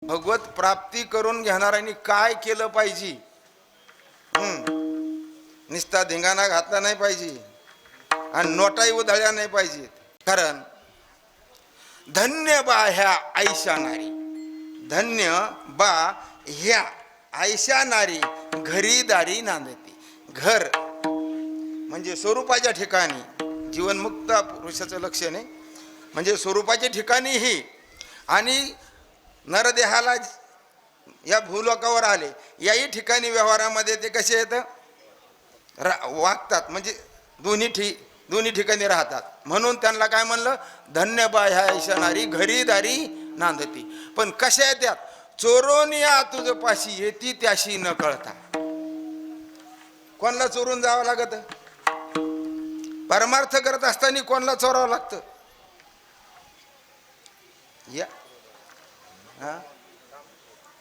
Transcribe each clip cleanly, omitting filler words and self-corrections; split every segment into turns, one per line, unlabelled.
भगवत प्राप्ती करून घेणाऱ्यांनी काय केलं पाहिजे? निस्ता धिंगाणा घातला नाही पाहिजे आणि नोटाही उधळल्या नाही पाहिजेत. कारण धन्य बा ह्या आयशा नारी, धन्य बा ह्या आयशा नारी घरीदारी नांदती. घर म्हणजे स्वरूपाच्या ठिकाणी, जीवनमुक्त पुरुषाचं लक्षण आहे, म्हणजे स्वरूपाच्या ठिकाणी ही आणि नरदेहाला या भूलोकावर आले याही ठिकाणी व्यवहारामध्ये ते कसे येतं वागतात, म्हणजे दोन्ही ठिकाणी राहतात. म्हणून त्यांना काय म्हणलं? धन्य बा ह्या आयशा नारी घरीदारी नांदती. पण कशा येत्यात? चोरून या तुझ पाशी येती त्याशी न कळता. कोणाला चोरून जावं लागत? परमार्थ करत असताना कोणाला चोरावं लागतं? या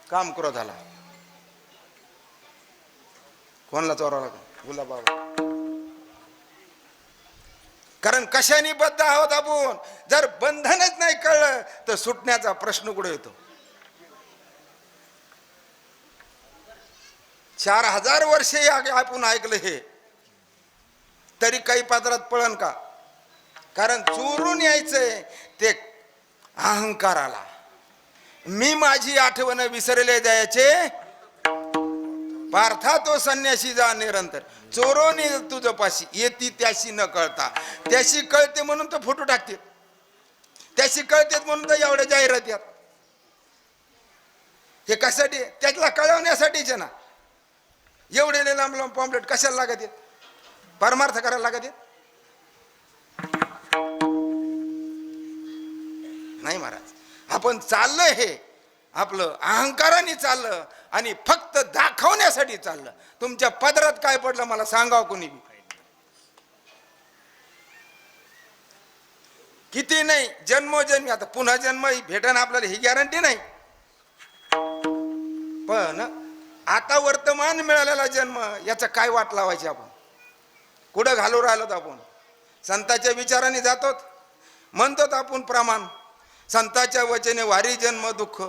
काम क्रोधाला कोणाला चोरावं लागतं? गुलाबाबा. कारण कशाने बद्ध आहोत आपण? जर बंधनच नाही कळलं तर सुटण्याचा प्रश्न कुठे येतो? 4000 वर्षे आपण ऐकलं हे, तरी काही पात्रात पळन का? कारण चोरून यायचंय ते अहंकाराला. मी माझी आठवण विसरले जायचे पार्था तो संन्यासी जा निरंतर. चोरोनी तुझं पाशी येती त्याशी न कळता. त्याशी कळते म्हणून तो फोटो टाकते, त्याशी कळते म्हणून तर एवढ्या जाहिरात यात. हे कशासाठी? त्याला कळवण्यासाठीच ना. एवढे लांब लांब पॉम्पलेट कशाला लागत आहेत? परमार्थ करायला लागत आहेत? नाही महाराज. आपण चाललं हे आपलं अहंकाराने चाललं आणि फक्त दाखवण्यासाठी चाललं. तुमच्या पदरात काय पडलं मला सांगावं कोणी बी. किती नाही जन्मोजन्मी, आता पुन्हा जन्म भेटन आपल्याला ही गॅरंटी नाही, पण आता वर्तमान मिळालेला जन्म याचा काय वाट लावायची? आपण कुठं घालू राहिलो? आपण संतांच्या विचाराने जातो, म्हणतो आपण प्रमाण संतांच्या वचने वारी जन्म दुःख.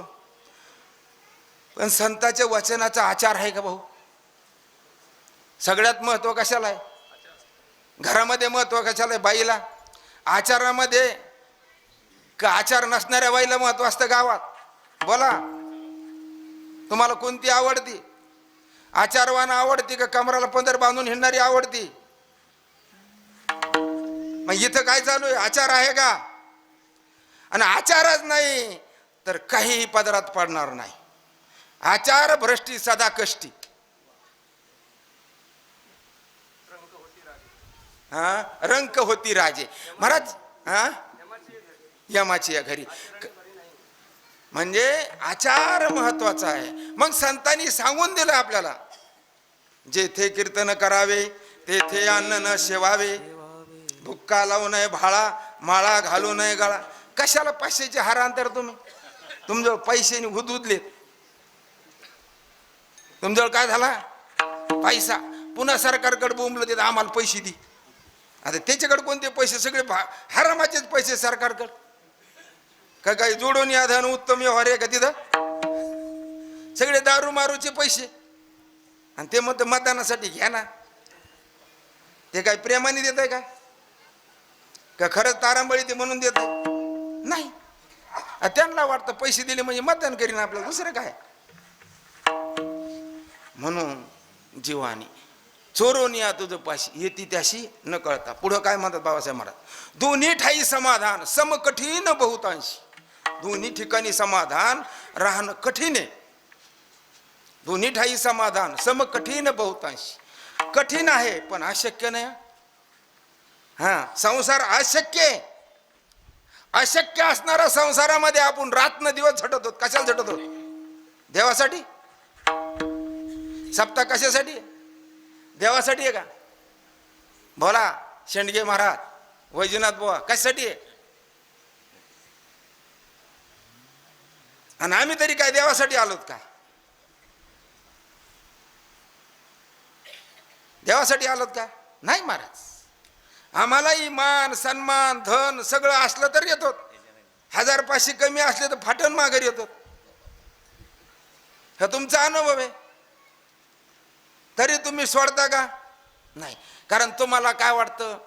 पण संतांच्या वचनाचा आचार आहे का भाऊ? सगळ्यात महत्व कशाला आहे? घरामध्ये महत्व कशाला आहे? बाईला. आचारामध्ये का आचार नसणाऱ्या बाईला महत्व असतं गावात? बोला, तुम्हाला कोणती आवडती? आचारवान आवडती का कमराला पंधर बांधून हिंडणारी आवडती? मग इथं काय चालू आहे? आचार आहे का? आणि आचारच नाही तर काहीही पदरात पडणार नाही. आचार भ्रष्टी सदा कष्टी. रंक होती राजे. महाराज यमाची या घरी. म्हणजे आचार महत्वाचा आहे. मग संतांनी सांगून दिलं आपल्याला, जेथे कीर्तन करावे तेथे अन्न न शेवावे, भुक्का लावू नये भाळा, माळा घालू नये गळा. कशाला पैशाचे हार आणतर तुम्ही? तुमजवळ पैसे हुदहुदलेत. तुमजवळ काय झाला? पैसा. पुन्हा सरकारकडे बोंबलं देत आम्हाला पैसे दे. आता त्याच्याकडे कोणते पैसे? सगळे हरामाचेच पैसे सरकारकडे. का काही जोडून याधन उत्तम व्यवहार आहे का तिथं? सगळे दारू मारूचे पैसे. आणि ते म्हणतं मतदानासाठी घ्या ना. ते काय प्रेमाने देत आहे का खरंच तारांबळी ते म्हणून देत नाही? त्यांना वाटतं पैसे दिले म्हणजे मतदान करीन आपल्याला, दुसरं काय. म्हणून जीवानी चोरून या तुझं पाशी येती त्याशी न कळता. पुढं काय म्हणतात बाबासाहेब महाराज? दोन्ही ठाई समाधान सम कठीण बहुतांशी. दोन्ही ठिकाणी समाधान राहणं कठीण आहे. दोन्ही ठाई समाधान सम कठीण बहुतांशी. कठीण आहे पण अशक्य नाही. संसार अशक्य आहे. अशक्य असणारा संसारामध्ये आपण रात्र दिवस झटत होत. कशाला झटत होत? देवासाठी. सप्ताह कशासाठी? देवासाठी आहे का? बोला शेंडगे महाराज, वैजनाथ बुवा, कशासाठी आहे? आणि आम्ही तरी काय देवासाठी आलोत का? देवासाठी आलोत का? नाही महाराज. आम्हाला मान सन्मान धन सगळं असलं तर येतो. 1000-500 कमी असले तर फाटण माघारी येतो. हा तुमचा अनुभव आहे, तरी तुम्ही सोडता का नाही? कारण तुम्हाला काय वाटतं,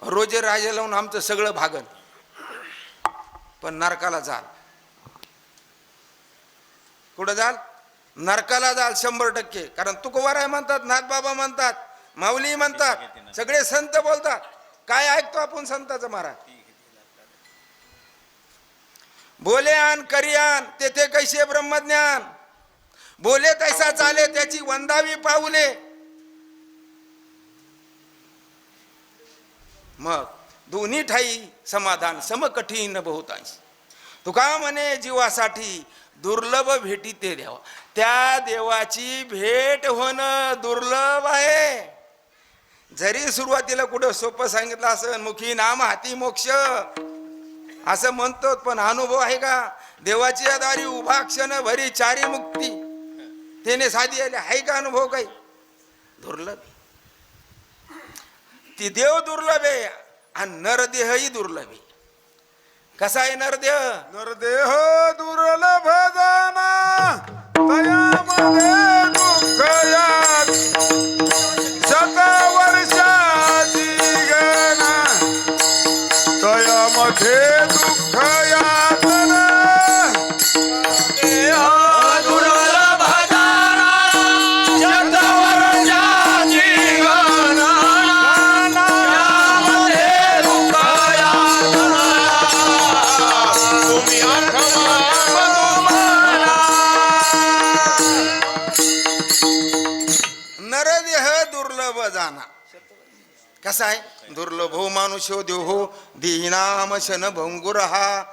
रोजे राजे लावून आमचं सगळं भागन, पण नरकाला जाल. कुठं जाल? नरकाला जाल 100%. कारण तुकोबाराय म्हणतात, नाथबाबा म्हणतात, माऊली म्हणतात, सगळे संत बोलतात. काय ऐकतो आपण संताचं महाराज? बोले आन करियान तेथे कैसे ब्रह्मज्ञान, बोले तैसा चाले त्याची वंदावी पाऊले. मग दोन्ही ठाई समाधान समकठीण बहुतांश. तुका म्हणे जीवासाठी दुर्लभ भेटी ते देवा. त्या देवाची भेट होणं दुर्लभ आहे. जरी सुरुवातीला कुठं सोपं सांगितलं असं, मुखी नाम हाती मोक्ष असं म्हणतो, पण अनुभव आहे का? देवाची दारी उभा क्षण भरी चारी मुक्ती, त्याने साधी आले आहे का अनुभव? काही दुर्लभ. ती देव दुर्लभ आहे आणि नरदेहही दुर्लभ आहे. कसा आहे नरदेह?
नरदेह दुर्लभ जाना तयामध्ये दुःख यात, शतवर्षाची गणा तयामध्ये दुःख यातना.
दुर्लभ जाना शतवर्षाची गणना, त्यामध्ये दुःख यातना तुम्ही आठवा मधुमाना.
नरदेह दुर्लभ जाना. कसा आहे? दुर्लभो मानुष्यो देहो दीनाम शन भंगुरहा.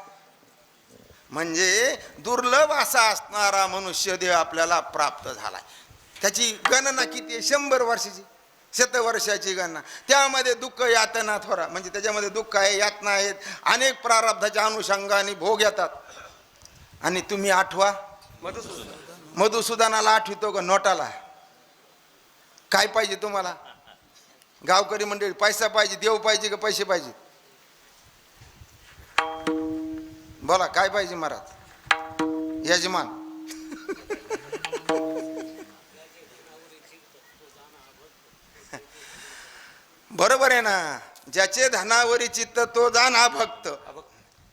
म्हणजे दुर्लभ असा असणारा मनुष्य देह आपल्याला प्राप्त झालाय. त्याची गणना किती आहे? 100 वर्षाची, 100 वर्षाची गणना. त्यामध्ये दुःख यातना थोडा, म्हणजे त्याच्यामध्ये दुःख आहे, यातना आहेत, अनेक प्रारब्धाच्या अनुषंगाने भोग येतात. आणि तुम्ही आठवा मधुसूदनाला आठवतो का नोटाला? काय पाहिजे तुम्हाला? गावकरी मंडळी, पैसा पाहिजे, देव पाहिजे का पैसे पाहिजे? बोला काय पाहिजे महाराज? यजमान बरोबर आहे ना? ज्याचे धनावरी चित्त तो जाणा भक्त.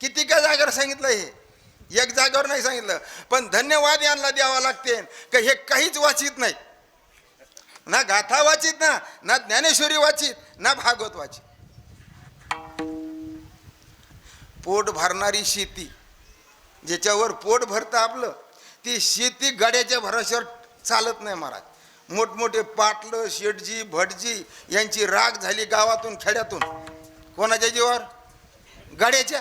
किती का जागेवर सांगितलं हे? एक जागेवर नाही सांगितलं. पण धन्यवाद यांना द्यावा लागते का हे काहीच वाचित नाही, ना गाथा वाचित, ना ज्ञानेश्वरी वाचित, ना भागवत वाचित. पोट भरणारी शेती, ज्याच्यावर पोट भरतं आपलं, ती शेती गाड्याच्या भरोश्यावर चालत नाही महाराज. मोठमोठे पाटलं, शेठजी, भटजी यांची राग झाली गावातून, खेड्यातून. कोणाच्या जीवावर? गाड्याच्या.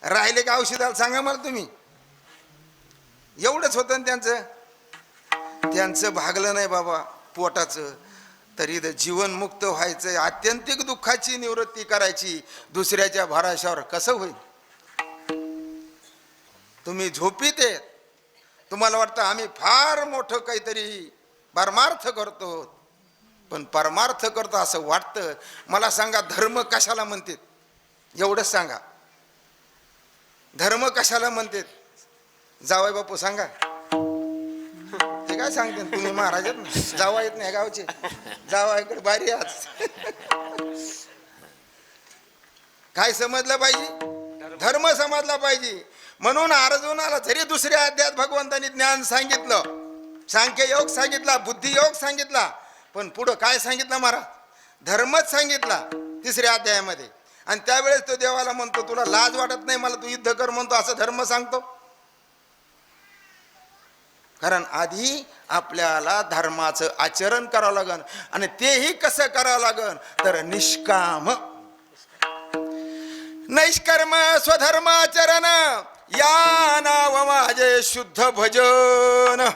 राहिले का औषधाला सांगा मला तुम्ही? एवढंच होतं ना त्यांचं भागलं नाही बाबा पोटाचं, तरी जीवनमुक्त व्हायचं, आत्यंतिक दुःखाची निवृत्ती करायची, दुसऱ्याच्या भराशावर कसं होईल? तुम्ही झोपीत आहेत, तुम्हाला वाटतं आम्ही फार मोठं काहीतरी परमार्थ करतो, पण परमार्थ करतो असं वाटतं. मला सांगा, धर्म कशाला म्हणतात? एवढंच सांगा, धर्म कशाला म्हणतात? जावई बापू सांगा. ते काय सांगते? तुम्ही महाराज आहेत ना, जावा येत नाही गावचे, जावा इकडे बारी. आज काय समजलं पाहिजे? धर्म समजला पाहिजे. म्हणून अर्जुनाला जरी दुसऱ्या अध्यायात भगवंतांनी ज्ञान सांगितलं, सांख्य योग सांगितला, बुद्धी योग सांगितला, पण पुढं काय सांगितलं महाराज? धर्मच सांगितला 3ऱ्या अध्यायामध्ये. आणि त्यावेळेस तो देवाला म्हणतो, तुला लाज वाटत नाही मला तू युद्ध कर म्हणतो, असं धर्म सांगतो? कारण आधी आपल्याला धर्माचं आचरण करावं लागन. आणि तेही कसं करावं लागन? तर निष्काम, नैष्कर्म स्वधर्माचरण, या नाव माझे शुद्ध भजन,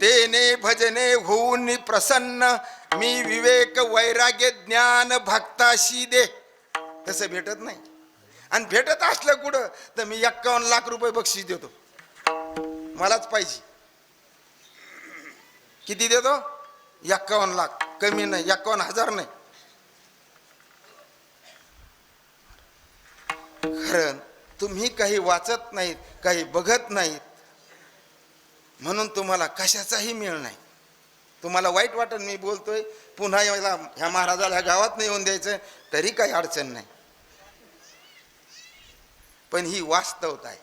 तेने भजने होऊन प्रसन्न, मी विवेक वैराग्य ज्ञान भक्ताशी दे. तसं भेटत नाही. आणि भेटत असलं कुठं तर मी 51 लाख रुपये बक्षीस देतो, मलाच पाहिजे. किती देतो? 51 लाख. कमी नाही, 51,000 नाही. कारण तुम्ही काही वाचत नाहीत, काही बघत नाहीत. म्हणून तुम्हाला कशाचाही मेळ नाही. तुम्हाला वाईट वाटत मी बोलतोय, पुन्हा याला ह्या महाराजाला ह्या गावात नाही येऊन द्यायचं तरी काही अडचण नाही, पण ही वास्तवता आहे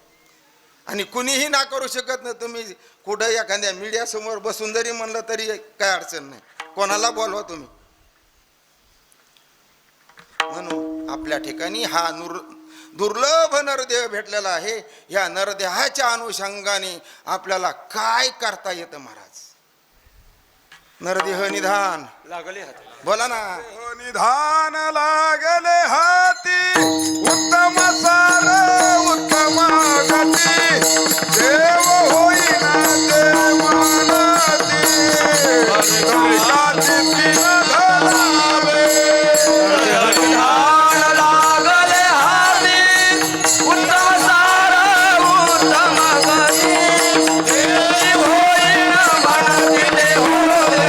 आणि कुणीही ना करू शकत नाही. तुम्ही कुठं एखाद्या मीडियासमोर बसून जरी म्हणलं तरी काय अडचण नाही, कोणाला बोलवा तुम्ही. म्हणून आपल्या ठिकाणी हा दुर्लभ नरदेह भेटलेला आहे. या नरदेहाच्या अनुषंगाने आपल्याला काय करता येतं महाराज? नरदेह निधान
लागले हात.
बोला ना.
निधान लागले हाती उत्तम सार उत्तम गती देव होईना देवानती जाती तीन धरावे
ध्यान लागले हाती उत्तम सार उत्तम गती देव होईन बनविले होते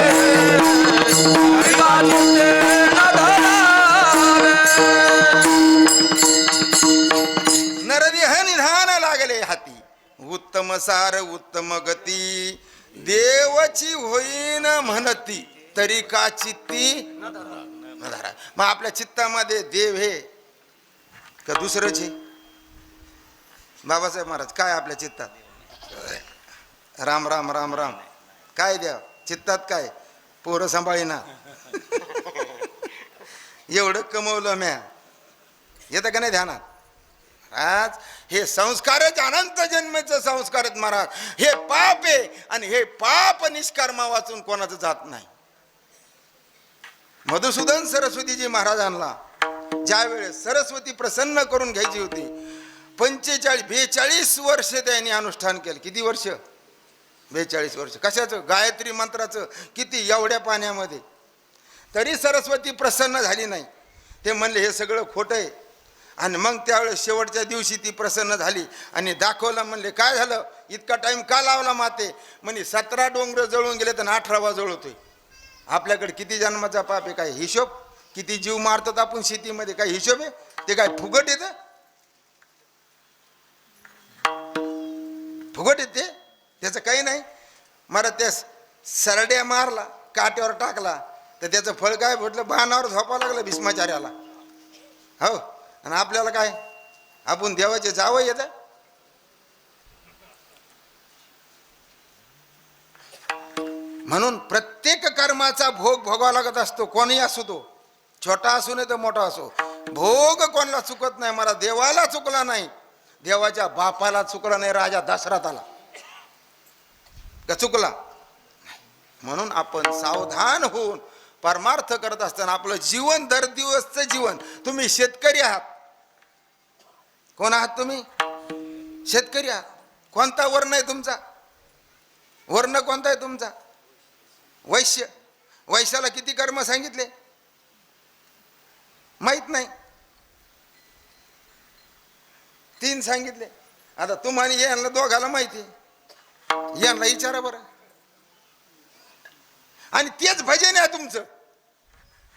जाती न धरावे.
नरदेह निधान लागले हाती उत्तम सार उत्तम गती देवाची होईन म्हणती तरी का चित्ती न धरा. मग आपल्या चित्तामध्ये देव हे का दुसरंच आहे? बाबासाहेब महाराज काय आपल्या चित्तात? राम राम राम राम. काय द्या चित्तात? काय पोरं सांभाळीना एवढं कमवलं म्या, येतं का नाही ध्यानात? आज हे संस्कारच अनंत जन्मेचं संस्कार आहेत महाराज. हे पाप आहे आणि हे पाप निष्कर्मा वाचून कोणाचं जात नाही. मधुसूदन सरस्वतीजी महाराजांना ज्या वेळेस सरस्वती प्रसन्न करून घ्यायची होती 42 वर्ष त्यांनी अनुष्ठान केलं. किती वर्ष? 42 वर्ष. कशाचं? गायत्री मंत्राचं. किती? एवढ्या पाण्यामध्ये. तरी सरस्वती प्रसन्न झाली नाही. ते म्हणले हे सगळं खोटं आहे. आणि मग त्यावेळेस शेवटच्या दिवशी ती प्रसन्न झाली आणि दाखवलं. म्हणले काय झालं इतका टाइम का लावला माते? म्हणे 17 डोंगर जळून गेले तर 18वा जळवतोय. आपल्याकडे किती जन्माचा पाप आहे? काय हिशोब? किती जीव मारतात आपण शेतीमध्ये? काय हिशोब आहे? ते काय फुगट येतं? फुगट येते त्याचं काही नाही. मला त्या सरड्या मारला, काट्यावर टाकला तर त्याचं फळ काय भेटलं? बाणावर झोपावं लागलं भीष्माचार्याला. हो, आणि आपल्याला काय? आपण देवाचे जावं येतं. म्हणून प्रत्येक कर्माचा भोग भोगावा लागत असतो. कोणीही असो, तो छोटा असू नये तर मोठा असो, भोग कोणाला चुकत नाही. मला देवाला चुकला नाही, देवाच्या बापाला चुकला नाही, राजा दशरथाला का चुकला? म्हणून आपण सावधान होऊन परमार्थ करत असताना आपलं जीवन दर दिवसचं जीवन. तुम्ही शेतकरी आहात. कोण आहात तुम्ही? शेतकरी आहात. कोणता वर्ण आहे तुमचा? वर्ण कोणता आहे तुमचा? वैश्य. वैश्याला किती कर्म सांगितले माहित नाही? 3 सांगितले. आता तुम्हाला यांना दोघाला माहिती, यांना विचारा बरं. आणि तेच भजन आहे तुमचं.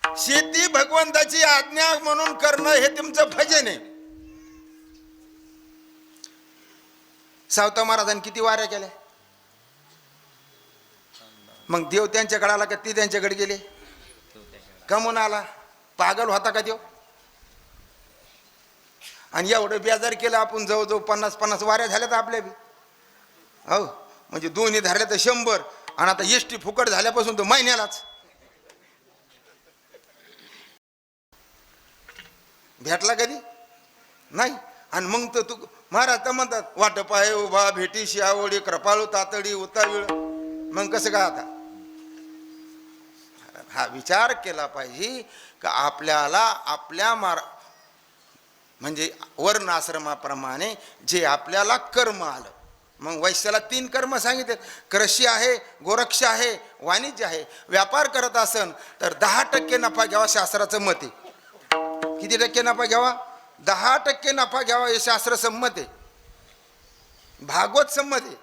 शेती भगवंताची आज्ञा म्हणून करणं हे तुमचं भजन आहे. सावता महाराजांनी किती वाऱ्या केल्या? मग देव त्यांच्याकडे आला का ती त्यांच्याकडे गेले? कमून आला? पागल होता का देव? आणि एवढं बेजार केलं आपण. जवळजवळ 50 वाऱ्या झाल्यात आपल्या बी. हो, म्हणजे दोन्ही धरल्या तर 100. आणि आता एसटी फुकट झाल्यापासून तो महिन्यालाच भेटला कधी नाही. आणि मग तर तू महाराज तर म्हणतात वाटप आहे उभा भेटीशी आवडी कृपाळू तातडी उतावीळ. मग कसं काय? आता हा विचार केला पाहिजे का आपल्याला आपल्या म्हणजे वर्ण आश्रमाप्रमाणे जे आपल्याला कर्म आलं. मग वैश्याला 3 कर्म सांगितले. कृषी आहे, गोरक्ष आहे, वाणिज्य आहे. व्यापार करत असन तर 10% नफा घ्यावा, शास्त्राचं मत आहे. किती टक्के नफा घ्यावा? 10% नफा घ्यावा, हे शास्त्र संमत आहे, भागवत संमत आहे.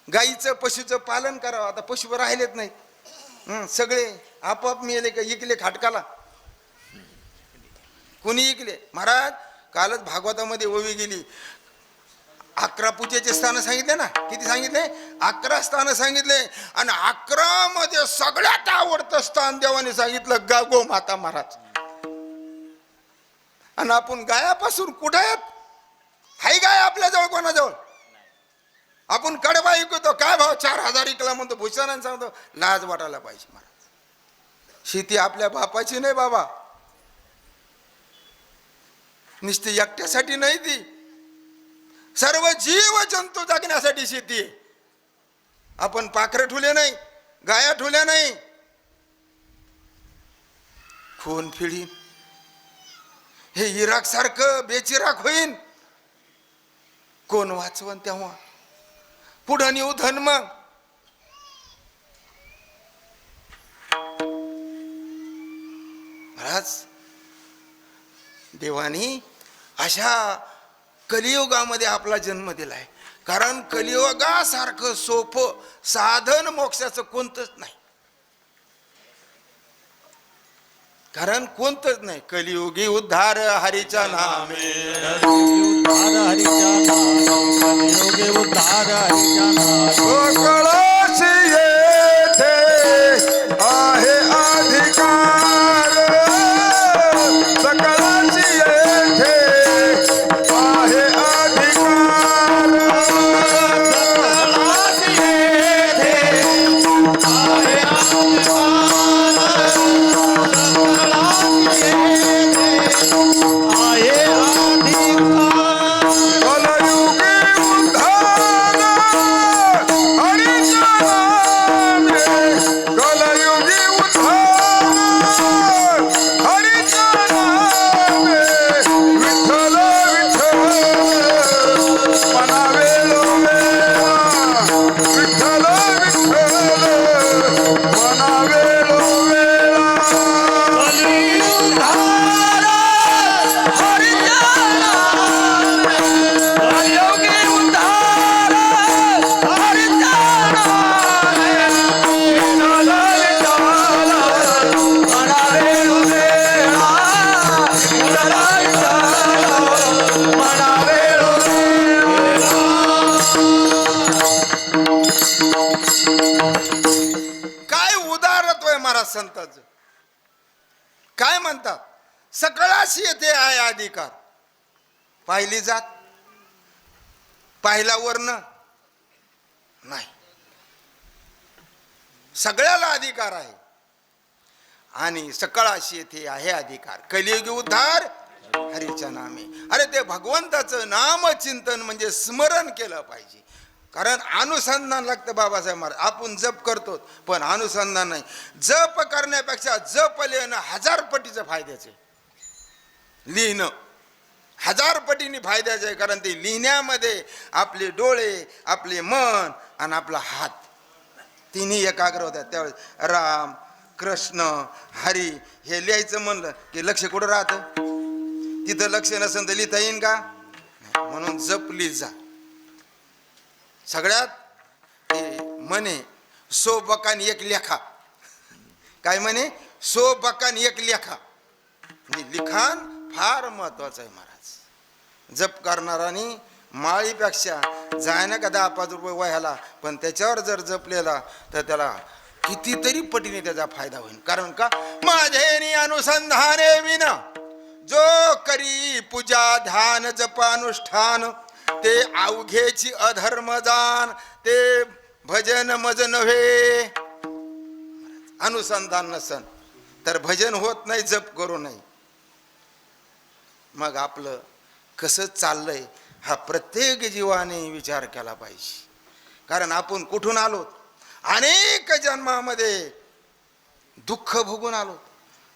गाईचं पशुचं पालन करावं. आता पशु राहिलेत नाहीत, सगळे आपोआप मिळाले का इकले खाटकाला. कोणी इकले? महाराज कालच भागवतामध्ये ओवी गेली. 11 पूजेचे स्थान सांगितले ना, किती सांगितले? 11 स्थान सांगितले. आणि 11 मध्ये सगळ्यात आवडतं स्थान देवाने सांगितलं गो माता महाराज. आणि आपण गायापासून कुठे आहेत? हाय गाय आपल्या जवळ, कोणाजवळ? आपण कडबा विकतो, काय भाव? 4000 इकला म्हणतो. भूषणाने सांगतो लाज वाटायला पाहिजे महाराज. शेती आपल्या बापाची नाही बाबा, नुसती एकट्यासाठी नाही, ती सर्व जीव जंतू जगण्यासाठी शेती आहे. आपण पाखरं ठुले नाही, गाया ठुल्या नाही. खून फिडीन हे इराक सारखं बेचिराक होईन, कोण वाचवन तेव्हा? पुढं नेऊ धन. मग महाराज देवानी अशा कलियुगामध्ये आपला जन्म दिलाय. कारण कलियुगासारखं सोपं साधन मोक्षाचं कोणतंच नाही. कारण कोणतंच नाही. कलियुगी उद्धार हरीच्या नामे,
कळशी येथे आहे अधिकार, सकळाशी येथे आहे अधिकार, सकळाशी येथे आहे
संतांचं काय म्हणतात? सकळाशी येथे आहे अधिकार. पाहिली जात, पाहिला वर्ण नाही, सगळ्याला अधिकार आहे. आणि सकळाशी येथे आहे अधिकार. कलियुगी उद्धार हरीच्या नामे. अरे ते भगवंताचं नामचिंतन म्हणजे स्मरण केलं पाहिजे. कारण अनुसंधान लागतं. बाबासाहेब महाराज आपण जप करतो पण अनुसंधान नाही. जप करण्यापेक्षा जप लिहिणं 1000 पटीचं फायद्याचं आहे. लिहिणं 1000 पटीने फायद्याचं आहे. कारण ते लिहिण्यामध्ये आपले डोळे, आपले मन आणि आपला हात तिन्ही एकाग्र होतात. त्यावेळेस राम, कृष्ण, हरी हे लिहायचं म्हणलं की लक्ष कुठं राहतं? तिथं लक्ष नसेल तर लिहिता येईन का? म्हणून जप लिहित जा. सगळ्यात म्हणे 100 बकान 1 लेखा. काय म्हणे? 100 बकान 1 लेखा. लिखाण फार महत्वाचं आहे महाराज. जप करणारानी माळीपेक्षा जाय ना का 10-5 रुपये वह्याला, पण त्याच्यावर जर जपलेला तर त्याला कितीतरी पटीने त्याचा फायदा होईल. कारण का? माझे अनुसंधाने विना जो करी पूजा ध्यान जपानुष्ठान, ते अवघेची अधर्म जाण, ते भजन मज नव्हे. अनुसंधान नसन तर भजन होत नाही, जप करू नाही. मग आपलं कसं चाललंय हा प्रत्येक जीवाने विचार केला पाहिजे. कारण आपण कुठून आलो? अनेक जन्मामध्ये दुःख भोगून आलो.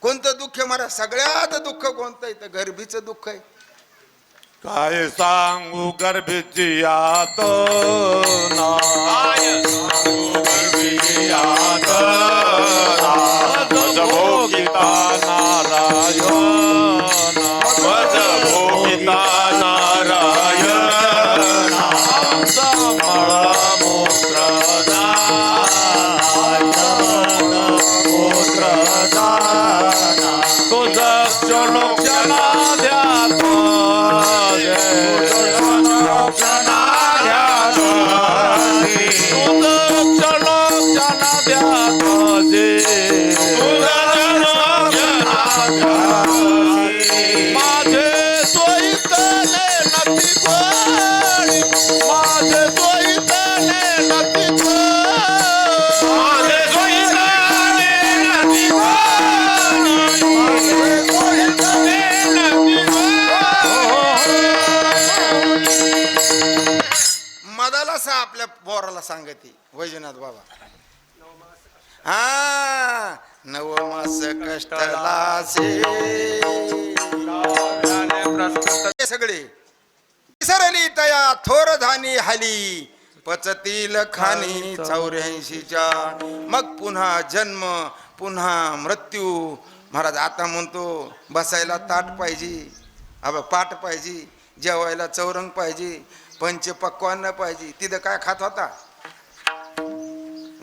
कोणतं दुःख महाराज? सगळ्यात दुःख कोणतं आहे? तर गर्भीचं दुःख आहे.
काय सांगू गर्भीची यातना, काय सांगू गर्भीची यातना, भज भोगिता नारायण, भज भोगिता नारायण, मळ मूत्र मूत्र तुझ क्षणो क्षणा ध्यान, क्षणा
असं आपल्या पोराला सांगते वैजनाथ बाबा. हा नवमास कष्टलासे हे सगळे विसरली तया थोर धानी हाली पचतील खानी 84च्या. मग पुन्हा जन्म पुन्हा मृत्यू. महाराज आता म्हणतो बसायला ताट पाहिजे, पाट पाहिजे, जेवायला चौरंग पाहिजे, पंचपक्वान्न पाहिजे. तिथं काय खात होता?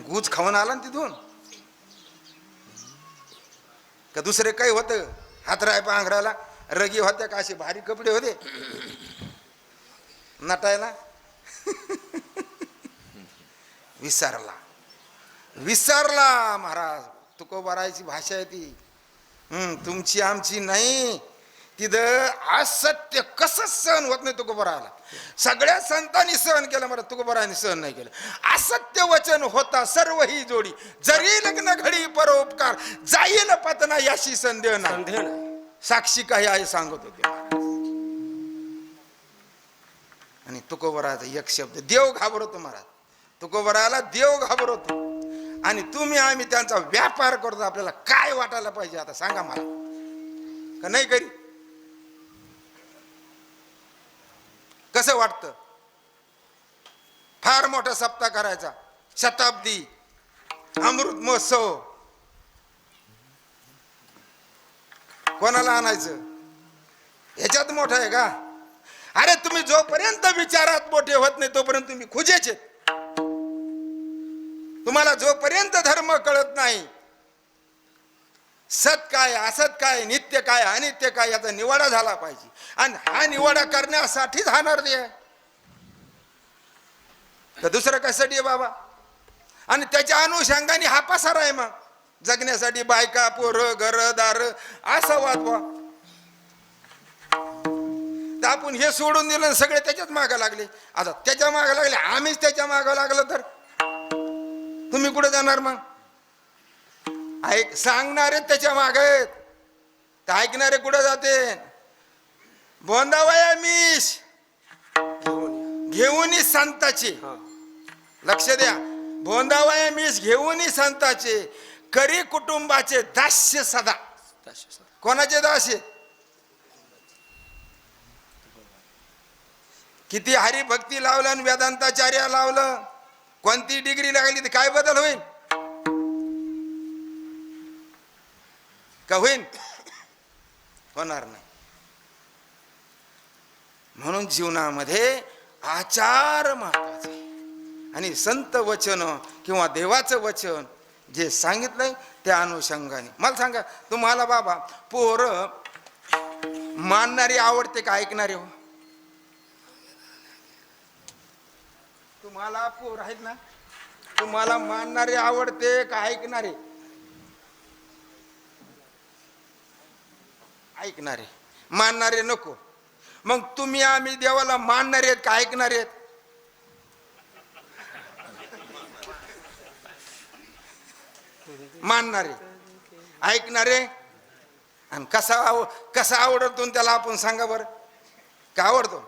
गुज खाऊन आला ना तिथून का दुसरे काही होतं? हातराय पांघराला रगी होत्या का? असे भारी कपडे होते नटायला? विसरला महाराज. तुकोबारायची भाषा आहे ती. तुमची आमची नाही. तिथं असत्य कसं सहन होत नाही तुकोबारायला. सगळ्या संतांनी सहन केलं, मला तुकोबारायांनी सहन नाही केलं. असत्य वचन होता सर्व ही जोडी, जरी लग्न घडी परोपकार, जाईल पतना याशी संदेह नाही. साक्षी काही आहे सांगत होते. आणि तुकोबाराचा एक शब्द, देव घाबरतो महाराज. तुकोबाराला देव घाबरतो. आणि तुम्ही आम्ही त्यांचा व्यापार करतो. आपल्याला काय वाटायला पाहिजे आता सांगा मला? का नाही करी? कसं वाटतं? फार मोठा सप्ताह करायचा, शताब्दी, अमृत महोत्सव. कोणाला आणायचं? ह्याच्यात मोठं आहे का? अरे तुम्ही जोपर्यंत विचारात मोठे होत नाही तोपर्यंत तुम्ही खुजेचे. तुम्हाला जोपर्यंत धर्म कळत नाही, सत काय असत काय, नित्य काय अनित्य काय, याचा निवाडा झाला पाहिजे. आणि हा निवाडा करण्यासाठीच हा नरदे आहे, तर दुसरं कशासाठी आहे बाबा? आणि त्याच्या अनुषंगाने हा पसारा आहे. मग जगण्यासाठी बायका पोरं घरदार असा वादवा. तर आपण हे सोडून दिलं, सगळे त्याच्याच मागं लागले. आता त्याच्या मागं लागले, आम्हीच त्याच्या मागं लागलो तर तुम्ही कुठे जाणार? मग सांगणारे त्याच्या मागे आहेत, तर ऐकणारे कुठे जाते? बोंदावया मीश घेऊन संताचे, लक्ष द्या, बोंदावया मीश घेऊन संताचे, करी कुटुंबाचे दास्य सदा. कोणाचे दास्य? किती हरिभक्ती लावलं आणि वेदांताचार्य लावलं, कोणती डिग्री लागली तर काय बदल होईल? का होईल? होणार नाही. म्हणून जीवनामध्ये आचार महत्वाचा आहे. आणि संत वचन किंवा देवाचं वचन जे सांगितलंय त्या अनुषंगाने मला सांगा, तुम्हाला बाबा पोर मानणारी आवडते का ऐकणारे? हो, तुम्हाला पोर आहेत ना, तुम्हाला मानणारे आवडते का ऐकणारे? ऐकणारे. मानणारे नको. मग तुम्ही आम्ही देवाला मानणारे आहेत का ऐकणारे आहेत? मानणारे, ऐकणारे. आणि कसा आवडतो त्याला आपण सांगा बरं, का आवडतो?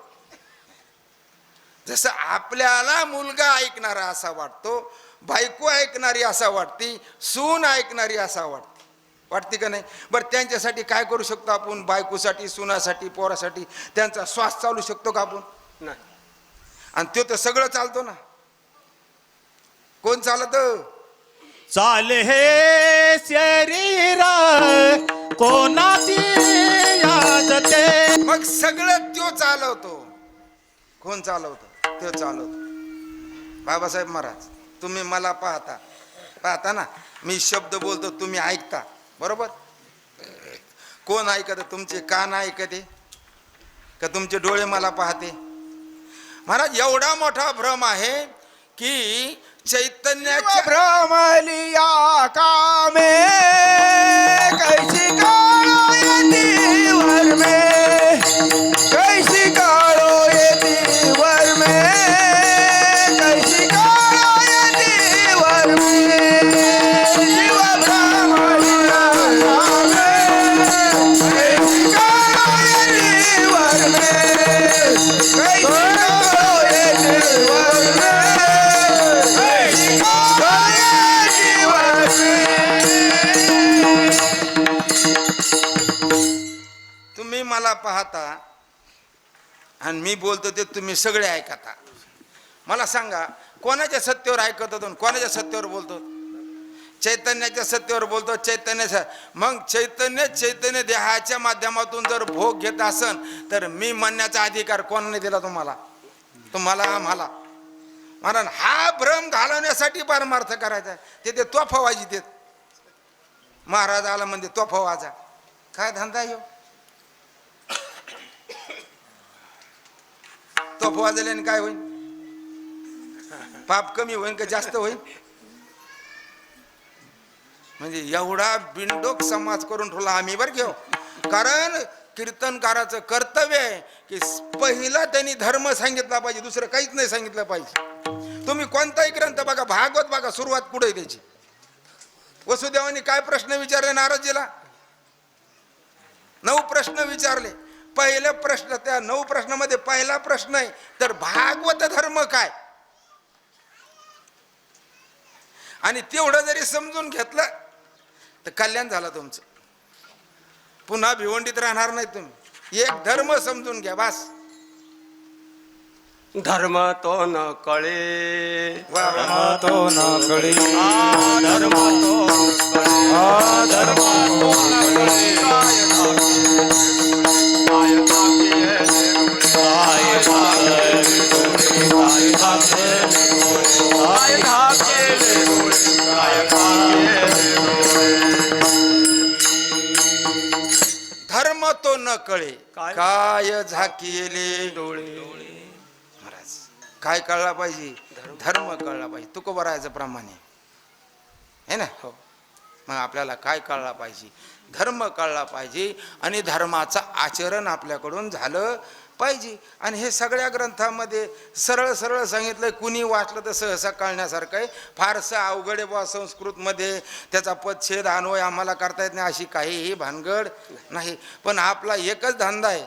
जसं आपल्याला मुलगा ऐकणारा असा वाटतो, बायको ऐकणारी असा वाटते, सून ऐकणारी असा वाटते का नाही? बरं, त्यांच्यासाठी काय करू शकतो आपण? बायकोसाठी, सुनासाठी, पोरासाठी त्यांचा श्वास चालू शकतो का आपण? नाही. आणि तो तर सगळं चालतो ना. कोण चालत?
चाले हे शरीर कोणाची याजते.
मग सगळं तो चालवतो. कोण चालवतो? तो चालवतो. बाबासाहेब महाराज, तुम्ही मला पाहता ना, मी शब्द बोलतो, तुम्ही ऐकता बरोबर. कोण ऐकत? तुमचे कान ऐकते का तुमचे डोळे मला पाहते? महाराज, एवढा मोठा भ्रम आहे की चैतन्याच्या
भ्रमलिया कामे कैसी काळो येती वर में, कैसी काळो येती वर में, कैसी काळो येती वर में. जीव भ्रमलिया कामे कैसी काळो येती वर में, कैसी काळो येती वर में.
मला पाहता आणि मी बोलतो ते तुम्ही सगळे ऐकता. मला सांगा कोणाच्या सत्तेवर ऐकत होतो कोणाच्या सत्तेवर बोलतो? चैतन्याच्या सत्तेवर बोलतो. चैतन्याच्या मग चैतन्य देहाच्या माध्यमातून जर भोग घेत असन तर मी म्हणण्याचा अधिकार कोणाने दिला तुम्हाला? तुम्हाला आम्हाला. कारण हा भ्रम घालवण्यासाठी परमार्थ करायचा. ते तोफा वाजी देत महाराज आला म्हणजे तोफा वाजा. काय धंदा येऊ? तोफा वाजल्याने काय होईल? पाप कमी होईल का जास्त होईल? म्हणजे एवढा बिनडोक समाज करून ठेवला आम्ही बरं घेऊ. कारण कीर्तनकाराचं कर्तव्य आहे की पहिला त्यांनी धर्म सांगितला पाहिजे, दुसरं काहीच नाही सांगितलं पाहिजे. तुम्ही कोणताही ग्रंथ बघा, भागवत बघा, सुरुवात पुढे त्याची. वसुदेवानी काय प्रश्न विचारले नारदजीला? 9 प्रश्न विचारले. पहिला प्रश्न, त्या 9 प्रश्नामध्ये पहिला प्रश्न आहे तर भागवत धर्म काय? आणि तेवढं जरी समजून घेतलं तर कल्याण झालं तुमचं. पुन्हा भिवंडीत राहणार नाही तुम्ही. एक धर्म समजून घ्या बस.
धर्म तो न कळे,
वा वा.
तो न कळे,
धर्म तो न कळे,
धर्म तो न कळे,
धर्म तो न कळे काय झाकिले
डोळे.
महाराज काय कळला पाहिजे? धर्म कळला पाहिजे. तुकोबरायचं प्रमाणे है ना. हो. मग आपल्याला काय कळला पाहिजे? धर्म कळला पाहिजे आणि धर्माचं आचरण आपल्याकडून झालं पाहिजे. आणि हे सगळ्या ग्रंथामध्ये सरळ सरळ सांगितलंय. कुणी वाचलं तर सहसा कळण्यासारखं आहे. फारसं अवघड आहे बा. संस्कृतमध्ये त्याचा पदछेद अन्वय आम्हाला करता येत नाही अशी काहीही भानगड नाही. पण आपला एकच धंदा आहे.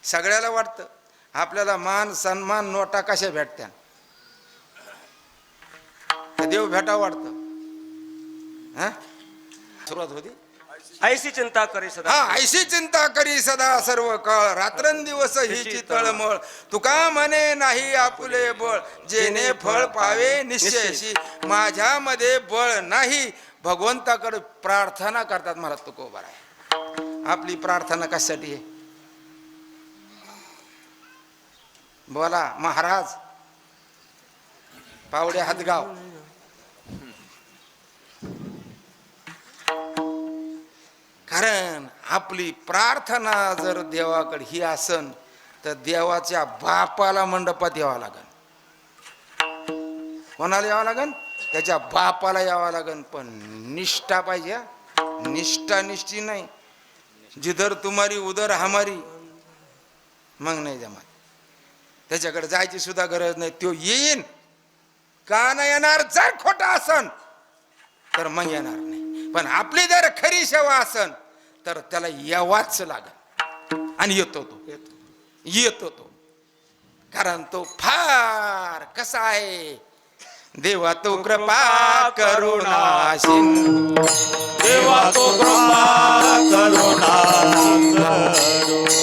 सगळ्याला वाटतं आपल्याला मान सन्मान नोटा कशा भेटत्या, देव भेटा वाटतं. हा सुरुवात होती
ऐशी चिंता करी सदा.
हा ऐशी चिंता करी सदा सर्व काळ, रात्रंदिवस हिची तळमळ. तुका म्हणे नाही आपुले बळ, जेणे फळ पावे निश्चयशी. माझ्यामध्ये बळ नाही. भगवंताकडे प्रार्थना करतात. मला तुकोबा आहे. आपली प्रार्थना कशासाठी आहे? बोला महाराज. पावडे हातगाव. कारण आपली प्रार्थना जर देवाकडे ही असन तर देवाच्या बापाला मंडपात यावं लागन. कोणाला यावं लागन? त्याच्या बापाला यावं लागन. पण निष्ठा पाहिजे. निष्ठा निष्ठी नाही. जिधर तुम्हारी उधर हमारी. मग नाही जमत. त्याच्याकडे जायची सुद्धा गरज नाही. तो येईन का नाही येणार? जर खोटा असन तर मग येणार नाही. पण आपली जर खरी सेवा असन तर त्याला यावाच लागल. आणि येतो तो. कारण तो फार कसा आहे? देवा तो कृपा करुणा सिंधू,
देवा तो कृपा करुणा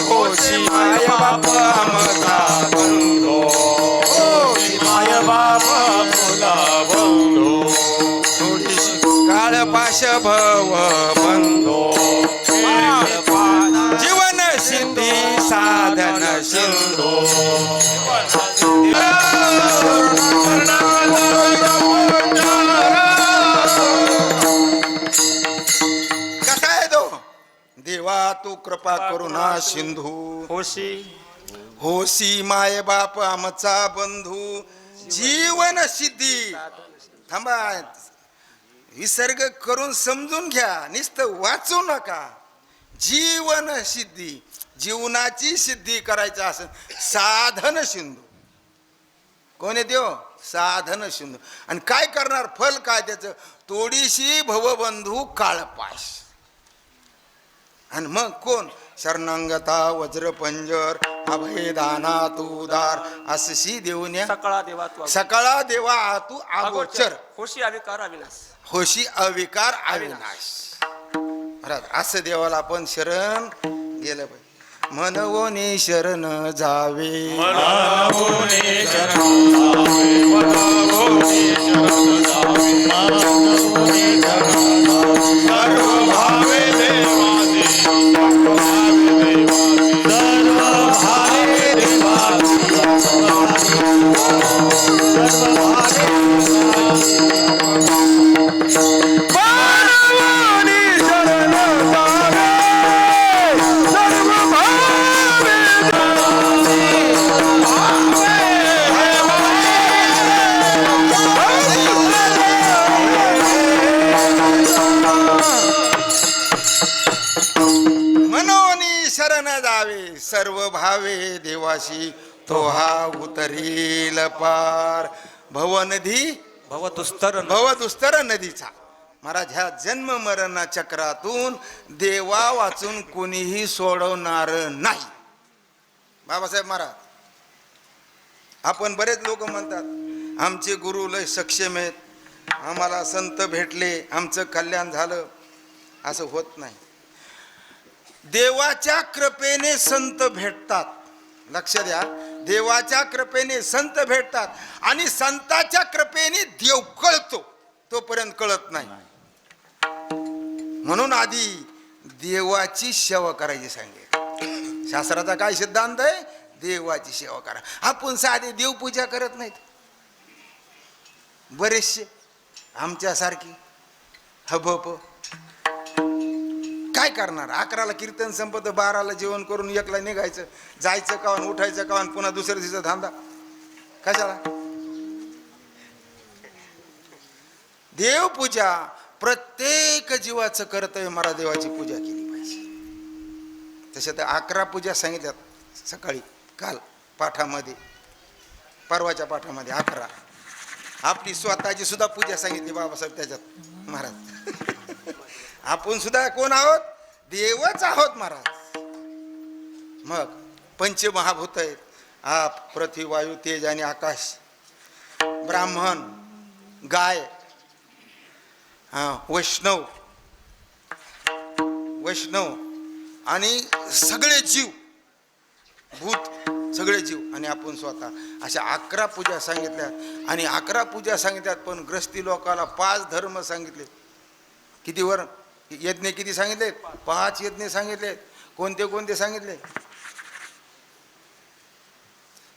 होशी माय बाप आमचा बंधो, होशी
माय बाप मुला बंधो,
थोडीशी काळपाश भव बंधो, जीवन सिद्धी साधन सिंधू. कसा आहे तो? देवा तू कृपा करुणा सिंधू, होशी माय बाप आमचा बंधू, जीवन सिद्धी. थांबा, विसर्ग करून समजून घ्या. नुसतं वाचू नका. जीवन सिद्धी, जीवनाची सिद्धी करायचं असेल साधन सिंधू. कोण आहे देव? साधन सिंधू. आणि काय करणार? फल काय त्याचं? तोडीशी भवबंधू काळपाश. आणि मग कोण? शरणांगता वज्रपंजर अभयदाना तू उदार असशी देऊन्या
सकळा देवा तू
सकळा देवा तू अगोचर.
होशी अविकार अविनाश.
होशी अविकार अविनाश. महाराज असं देवाला आपण शरण गेलं पाहिजे. मनवोनी शरण जावे,
मनवोनी शरण जावे, मनवोनी शरण जावे, मनवोनी शरण जावे. सर्व भावे देवासी, सर्व भावे देवासी, सर्व भावे देवासी, सर्व भावे मनवोनी शरण जावे, सर्व भावे
मनोनी शरण जावे, सर्व भावे देवाशी. तो हा उतरील पार भवनदी भवदुस्तर नदीचा. महाराज ह्या जन्म मरण चक्रातून देवा वाचून कोणीही सोडवणार नाही. बाबासाहेब महाराज, आपण बरेच लोक म्हणतात आमचे गुरु लय सक्षम आहेत, आम्हाला संत भेटले, आमचं कल्याण झालं. असं होत नाही. देवाच्या कृपेने संत भेटतात. लक्ष द्या, देवाच्या कृपेने संत भेटतात आणि संताच्या कृपेने देव कळतो, तोपर्यंत कळत नाही. म्हणून आधी देवाची सेवा करायची सांगितली. शास्त्राचा काय सिद्धांत आहे? देवाची सेवा करा. आपण साधे देवपूजा करत नाहीत. बरेचसे आमच्यासारखी हबप काय करणार? 11ला कीर्तन संपत, 12ला जेवण करून 1ला निघायचं, जायचं कावन, उठायचं कावन, पुन्हा दुसऱ्या दिवशीचा धांदा कशाला? देवपूजा प्रत्येक जीवाचं कर्तव्य. मला देवाची पूजा केली पाहिजे. तशा तर 11 पूजा सांगितल्यात सकाळी, काल पाठामध्ये, परवाच्या पाठामध्ये 11. आपली स्वतःची सुद्धा पूजा सांगितली बाबासाहेब त्याच्यात. महाराज आपण सुद्धा कोण आहोत? देवच आहोत महाराज. मग पंचमहाभूत आहेत, आप, पृथ्वी, वायू, तेज आणि आकाश. ब्राह्मण, गाय, वैष्णव आणि सगळे जीव, भूत, सगळे जीव आणि आपण स्वतः. अशा 11 पूजा सांगितल्या. आणि 11 पूजा सांगितल्यात, पण ग्रस्ती लोकाला 5 धर्म सांगितले. किती वर यज्ञ किती सांगितले? 5 यज्ञ सांगितले. कोणते कोणते सांगितले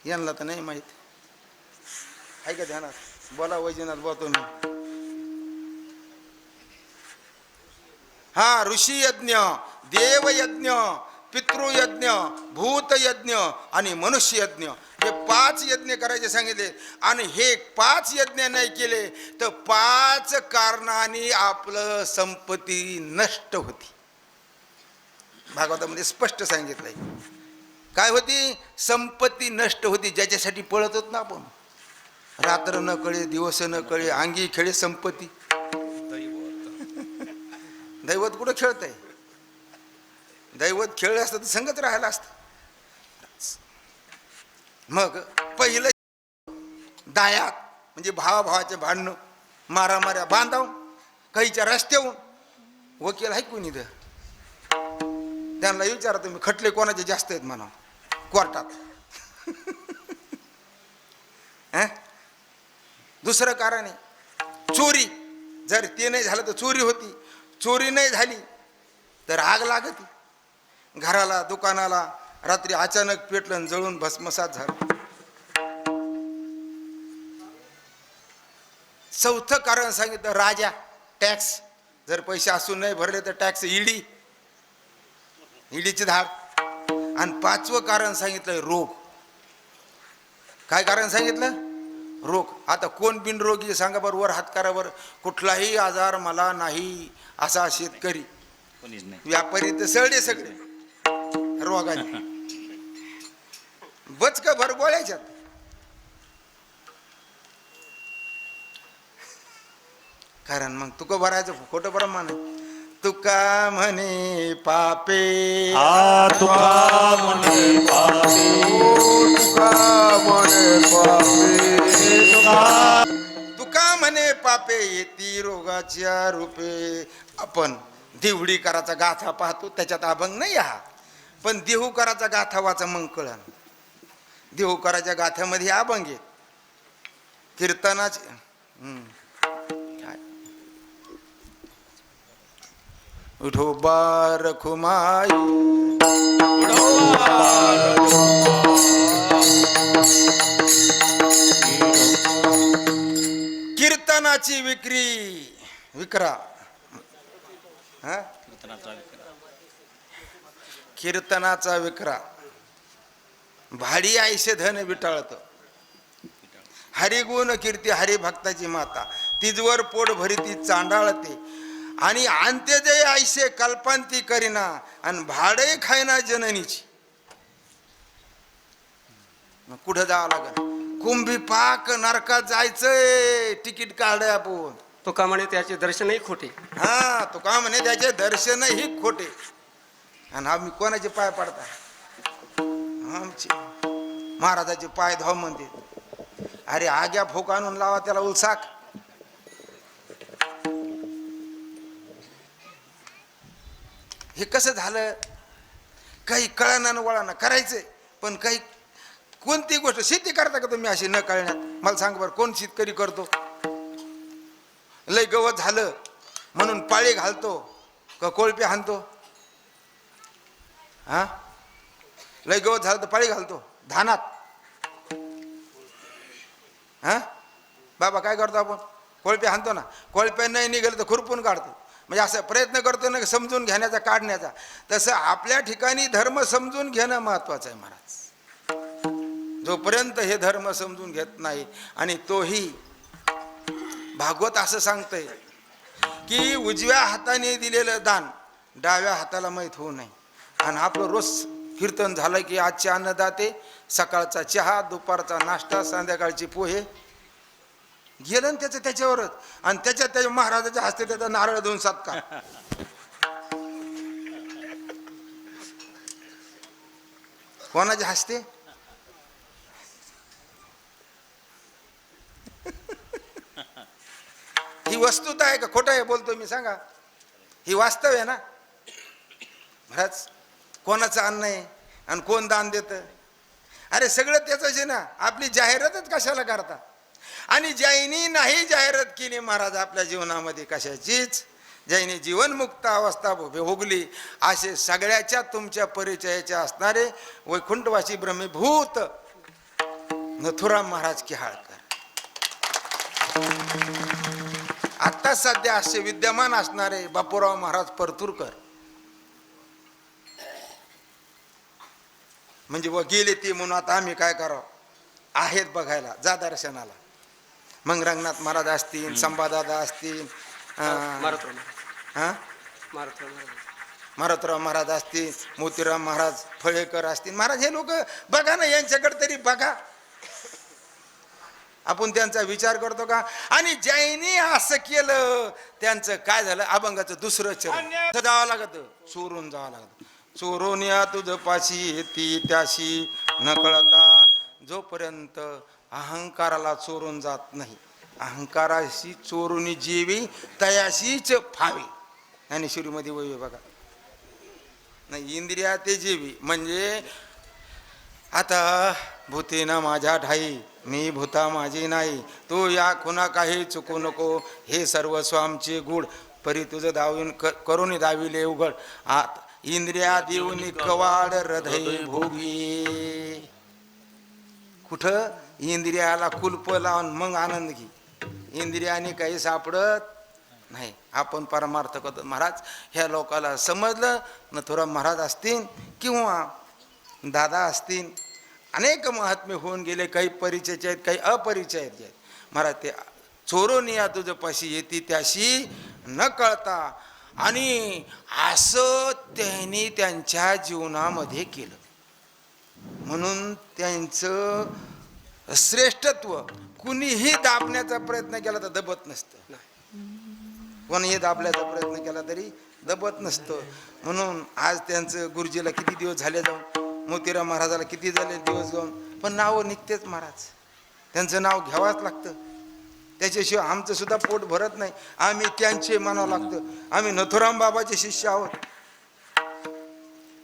यांना तर नाही माहित. आहे का ध्यानात? बोला वैजनाथ, बोलतो मी. हा, ऋषी यज्ञ, देवयज्ञ, पितृयज्ञ, भूतयज्ञ आणि मनुष्य यज्ञ. हे 5 यज्ञ करायचे सांगितले. आणि हे 5 यज्ञ नाही केले तर 5 कारणाने आपलं संपत्ती नष्ट होती. भागवतामध्ये स्पष्ट सांगितलंय. काय होती? संपत्ती नष्ट होती. ज्याच्यासाठी पळत होत ना आपण, रात्र न कळे, दिवस न कळे, अंगी खेळे संपत्ती. दैवत कुठं खेळतंय? दैवत खेळलं असतं तर संगत राहायला असतं. मग पहिलं दायात म्हणजे भावाभावाचे भांडणं, मारामाऱ्या, बांधाव, काहीच्या रस्त्याहून. वकील आहे कोणी तर त्यांना विचारा तुम्ही, खटले कोणाचे जास्त आहेत म्हणा कोर्टात. दुसरं कारण आहे चोरी. जर ते नाही झालं तर चोरी होती. चोरी नाही झाली तर आग लागती घराला, दुकानाला. रात्री अचानक पेटलं, जळून भस्मसात झालं. चौथं कारण सांगितलं राजा, टॅक्स. जर पैसे असून नाही भरले तर टॅक्स, ईडीची धाड. आणि 5वं कारण सांगितलंय रोग. काय कारण सांगितलं? रोग. आता कोण बिनरोगी सांगा बरं, वर हात करा बरं. कुठलाही आजार मला नाही असा शेतकरी, व्यापारी तर सगळे रोगाने बचका भर गोळ्याच्यात. कारण मग तुका भरायचं खोटं प्रमाण. तुका म्हणे पापे,
तुका म्हणे पापे, तुका म्हणे पापे,
तुका म्हणे पापे येती रोगाच्या रूपे. आपण देवडीकराचा गाथा पाहतो त्याच्यात अभंग नाही हा, पण देहूकराचा गाथा वाचा मग कळण. देहूकराच्या गाथ्यामध्ये अभंग आहे, कीर्तनाचे. विठोबा रखुमाई कीर्तनाची विक्रा हा? कीर्तनाचा विक्रा भाडी आयशे धन विटाळत. हरिगुण कीर्ती हरिभक्ताची माता, तिजवर पोट भरीती चांडाळते. आणि अंत्यजय आयशे कल्पांती करीना, आणि भाडे खायना जननीची. मग कुठं जावं लागल? कुंभी पाक नरकात जायचंय, तिकीट काढाय आपण.
तुका म्हणे त्याचे दर्शनही खोटे.
हा, तो का म्हणे त्याचे दर्शनही खोटे. आणि आम्ही कोणाचे पाय पडता? आमचे महाराजाचे पाय धाव म्हणते. अरे आग्या फोक आणून लावा त्याला उलसाक. हे कसं झालं? काही कळना वळाना करायचंय, पण काही कोणती गोष्ट. शेती करता का तुम्ही अशी न कळण्यात? मला सांग बरं, कोण शेतकरी करतो? लय गवत झालं म्हणून पाळी घालतो का कोळपे हाणतो? हा, लय गवत झालं तर पाळी घालतो धानात. हा बाबा, काय करतो आपण? कोळपे हाणतो ना. कोळपे नाही निघालं तर खुरपून काढतो. म्हणजे असं प्रयत्न करतो ना समजून घेण्याचा, काढण्याचा. तसं आपल्या ठिकाणी धर्म समजून घेणं महत्वाचं आहे महाराज. जोपर्यंत हे धर्म समजून घेत नाही, आणि तोही भागवत असं सांगतंय की उजव्या हाताने दिलेलं दान डाव्या हाताला माहीत होऊ नये. आणि आपलं रोज कीर्तन झालं की आजचे अन्नदाते, सकाळचा चहा, दुपारचा नाश्ता, संध्याकाळची पोहे, गेलं ना त्याचं त्याच्यावरच. आणि त्याच्या महाराजाच्या हस्ते त्याचा नारळ देऊन सत्कार. कोणाच्या हस्ते? ही वस्तुता आहे का खोटं आहे बोलतो मी? सांगा. ही वास्तव आहे ना महाराज. कोणाचं अन्न आहे आणि कोण दान देतं? अरे सगळं त्याचंच आहे ना. आपली जाहिरातच कशाला करता? आणि ज्यांनी नाही जाहिरात केली महाराज आपल्या जीवनामध्ये कशाचीच, ज्यांनी जीवनमुक्त अवस्था भोगली, असे सगळ्याच्या तुमच्या परिचयाचे असणारे वैकुंठवासी ब्रह्मीभूत नथुराम महाराज किहाळकर. आता सध्या असे विद्यमान असणारे बापूराव महाराज परतूरकर. म्हणजे व गेले ते म्हणून आता आम्ही काय करावं? आहेत बघायला, जा दर्शनाला. मग रंगनाथ महाराज असतील, संभादादा असतील, मारुतराव महाराज असतील, मोतीराम महाराज, फळेकर असतील. महाराज हे लोक बघा ना, यांच्याकडे तरी बघा. आपण त्यांचा विचार करतो का? आणि ज्यांनी असं केलं त्यांचं काय झालं? अभंगाचं दुसरं चरण जावं लागत, चोरून जावं लागत. चोरून या तुझ पाशी येती त्याशी न कळता. जोपर्यंत अहंकाराला चोरून जात नाही, अहंकाराशी चोरून जेवी तयाशीच फावी. ज्ञानेश्वरीमध्ये वय बघा नाही, इंद्रिया ते जेवी. म्हणजे आता भूतेना माझ्या ठाई, मी भूता माझी नाही. तू या खुना काही चुकू नको, हे सर्वस्व आमचे गुड. परी तुझं दावीन करून दाविले उघड. आत इंद्रिया देऊन कवाड हृदय भोगी. कुठं? इंद्रियाला कुलप लावून मग आनंद घे. इंद्रियाने काही सापडत नाही. आपण परमार्थ करतो. महाराज ह्या लोकाला समजलं. नथुराम महाराज असतील किंवा दादा असतील, अनेक महात्मे होऊन गेले. काही परिचयाचे आहेत, काही अपरिचयाचे आहेत. महाराज ते चोरून या तुझं पाशी येते त्याशी न कळता. आणि असं त्यांनी त्यांच्या जीवनामध्ये केलं. म्हणून त्यांचं श्रेष्ठत्व कुणीही दाबण्याचा प्रयत्न केला तर दबत नसतं. कोणीही दाबण्याचा प्रयत्न केला तरी दबत नसतं. म्हणून आज त्यांचं गुरुजीला किती दिवस झाले जाऊन, मोतीराम महाराजाला किती झाले दिवस जाऊन, पण नावं निघतेच महाराज. त्यांचं नाव घ्यावंच लागतं. त्याच्याशिवाय आमचं सुद्धा पोट भरत नाही. आम्ही त्यांचे म्हणावं लागतं. आम्ही नथुराम बाबाचे शिष्य आहोत.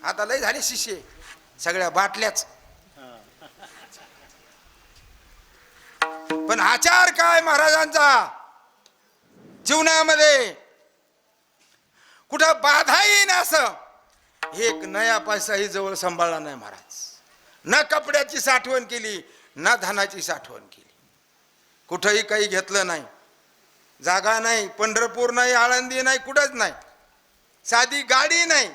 आता लय झाले शिष्य, सगळ्या बाटल्याच. पण आचार काय महाराजांचा जीवनामध्ये कुठं बाधा येईन असं एक नया पैसाही जवळ सांभाळला नाही महाराज. न कपड्याची साठवण केली, ना धनाची साठवण केली, कुठंही काही घेतलं नाही. जागा नाही, पंढरपूर नाही, आळंदी नाही, कुठंच नाही, साधी गाडी नाही.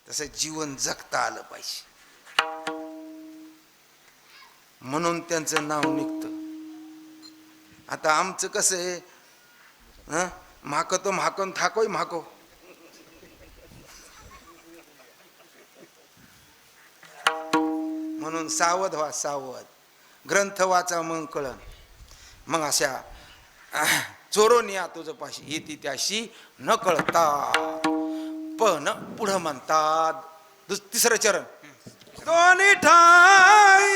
तसं जीवन जगता आलं पाहिजे म्हणून त्यांचं नाव निघतं. आता आमचं कसं आहे, म्हाक तो म्हाकून थाकोय म्हाको. म्हणून सावध व्हा, सावध. ग्रंथ वाचा मग कळण. मग अशा चोरून या तुझं पाशी येते त्याशी न कळता. पण पुढं म्हणतात तिसरं चरण. दोन्ही ठाई